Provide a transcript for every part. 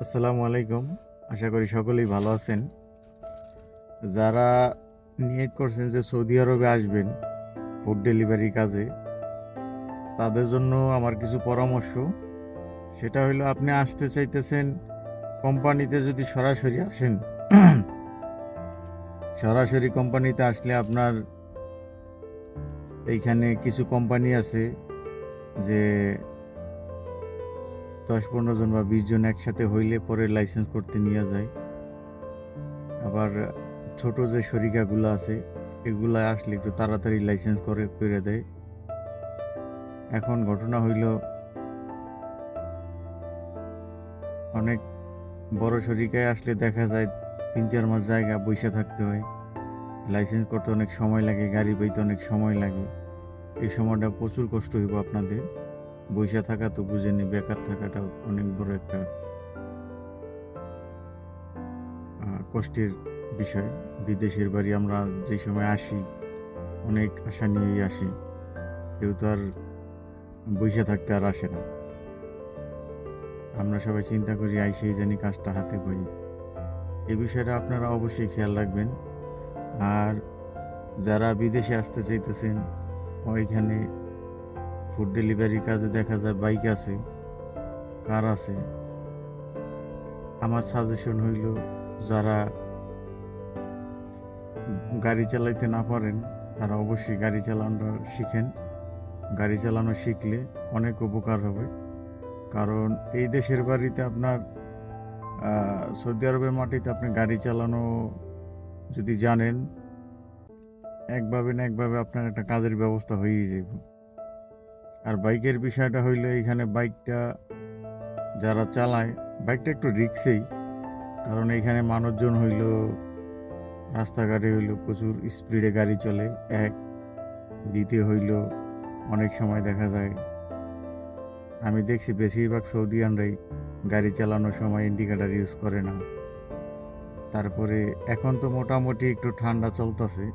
আসসালামু আলাইকুম। আশা করি সকলেই ভালো আছেন। যারা নিয়ত করছেন যে সৌদি আরবে আসবেন ফুড ডেলিভারি কাজে, তাদের জন্য আমার কিছু পরামর্শ। সেটা হলো, আপনি আসতে চাইতেছেন কোম্পানিতে, যদি সরাসরি আসেন সরাসরি কোম্পানিতে আসলে আপনার এইখানে কিছু কোম্পানি আছে যে 10-15 জন বা 20 জন একসাথে হইলে পরে লাইসেন্স করতে নিয়ে যায়। আবার ছোট যে শরিকাগুলো আছে, এগুলা আসলে একটু তাড়াতাড়ি লাইসেন্স করে দেয়। এখন ঘটনা হইল, অনেক বড় শরিকায় আসলে দেখা যায় 3-4 মাস জায়গা বইসা থাকতে হয়। লাইসেন্স করতে অনেক সময় লাগে, গাড়ি পাইতে অনেক সময় লাগে। এই সময়টা প্রচুর কষ্ট হইব আপনাদের। বইসা থাকা তো বুঝেনি, বেকার থাকাটা অনেক বড় একটা কষ্টের বিষয়। বিদেশের বাড়ি আমরা যে সময় আসি, অনেক আশা নিয়েই আসি। কেউ তো আর বইসা থাকতে আর আসে না। আমরা সবাই চিন্তা করি আইসেই জানি কাজটা হাতে পাই। এই বিষয়টা আপনারা অবশ্যই খেয়াল রাখবেন। আর যারা বিদেশে আসতে চাইতেছেন, ওইখানে ফুড ডেলিভারির কাজে দেখা যায় বাইক আছে, কার আছে। আমার সাজেশন হইল, যারা গাড়ি চালাইতে না পারেন তারা অবশ্যই গাড়ি চালানো শিখেন। গাড়ি চালানো শিখলে অনেক উপকার হবে। কারণ এই দেশের বাড়িতে আপনার সৌদি আরবের মাটিতে আপনি গাড়ি চালানো যদি জানেন, একভাবে না একভাবে আপনার একটা কাজের ব্যবস্থা হয়েই যাবে। আর বাইকের বিষয়টা হইলে, এখানে বাইকটা যারা চালায়, বাইকটা একটু রিস্কেই। কারণ এখানে মানুষজন হইল, রাস্তাঘাটে হইল প্রচুর স্পিডে গাড়ি চলে। দ্বিতীয় হইল, অনেক সময় দেখা যায়, আমি দেখছি বেশিরভাগ সৌদিয়ানরাই গাড়ি চালানোর সময় ইন্ডিকেটার ইউজ করে না। তারপরে এখন তো মোটামুটি একটু ঠান্ডা চলতেছে,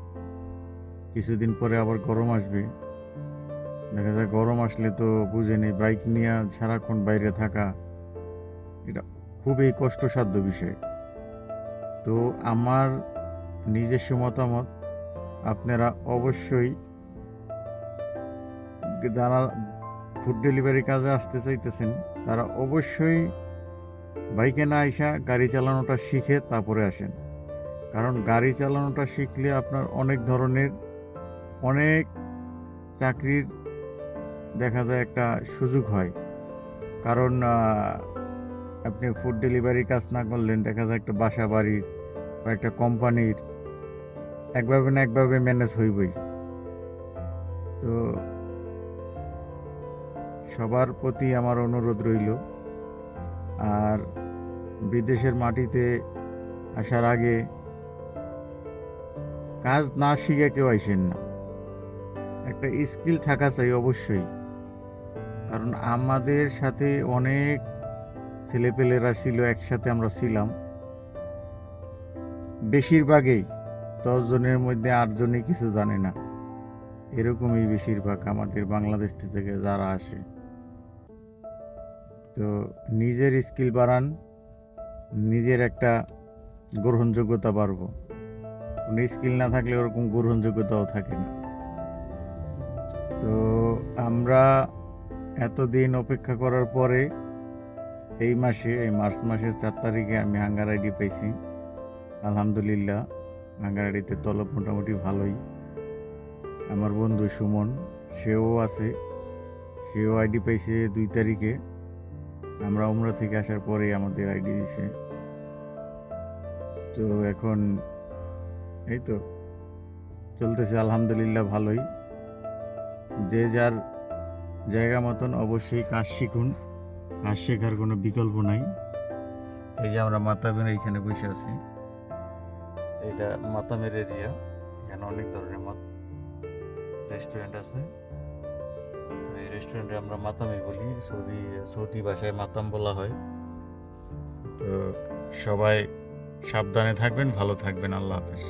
কিছুদিন পরে আবার গরম আসবে। দেখা যায় গরম আসলে তো বুঝেনি, বাইক নিয়ে সারাক্ষণ বাইরে থাকা এটা খুবই কষ্টসাধ্য বিষয়। তো আমার নিজস্ব মতামত, আপনারা অবশ্যই যারা ফুড ডেলিভারি কাজে আসতে চাইতেছেন, তারা অবশ্যই বাইকে না আইসা গাড়ি চালানোটা শিখে তারপরে আসেন। কারণ গাড়ি চালানোটা শিখলে আপনার অনেক চাকরির দেখা যায় একটা সুযোগ হয়। কারণ আপনি ফুড ডেলিভারি কাজ না করলেন, দেখা যায় একটা বাসা বাড়ির বা একটা কোম্পানির একভাবে না একভাবে ম্যানেজ হইবই। তো সবার প্রতি আমার অনুরোধ রইল, আর বিদেশের মাটিতে আসার আগে কাজ না শিখে কেউ আইসেন না। একটা স্কিল থাকা চাই অবশ্যই। কারণ আমাদের সাথে অনেক ছেলেপেলেরা ছিল, একসাথে আমরা ছিলাম। বেশিরভাগই 10 জনের মধ্যে 8 জনই কিছু জানে না। এরকমই বেশিরভাগ আমাদের বাংলাদেশ থেকে যারা আসে। তো নিজের স্কিল বাড়ান, নিজের একটা গ্রহণযোগ্যতা বাড়বো। কোনো স্কিল না থাকলে ওরকম গ্রহণযোগ্যতাও থাকে না। তো আমরা এতদিন অপেক্ষা করার পরে এই মার্চ মাসের 4 তারিখে আমি হাঙ্গার আইডি পাইছি। আলহামদুলিল্লাহ, হাঙ্গার আইডিতে তলব মোটামুটি ভালোই। আমার বন্ধু সুমন, সেও আছে, সেও আইডি পাইছে 2 তারিখে। আমরা উমরা থেকে আসার পরেই আমাদের আইডি দিছে। তো এখন এই তো চলতেছে আলহামদুলিল্লাহ ভালোই। যে যার জায়গা মতন অবশ্যই কাজ শিখুন, কাজ শেখার কোনো বিকল্প নাই। এই যে আমরা মাতাবের এইখানে বসে আছি, এটা মাতামের এরিয়া। এখানে অনেক ধরনের রেস্টুরেন্ট আছে। তো এই রেস্টুরেন্টে আমরা মাতামি বলি, সৌদি ভাষায় মাতাম বলা হয়। তো সবাই সাবধানে থাকবেন, ভালো থাকবেন। আল্লাহ হাফেজ।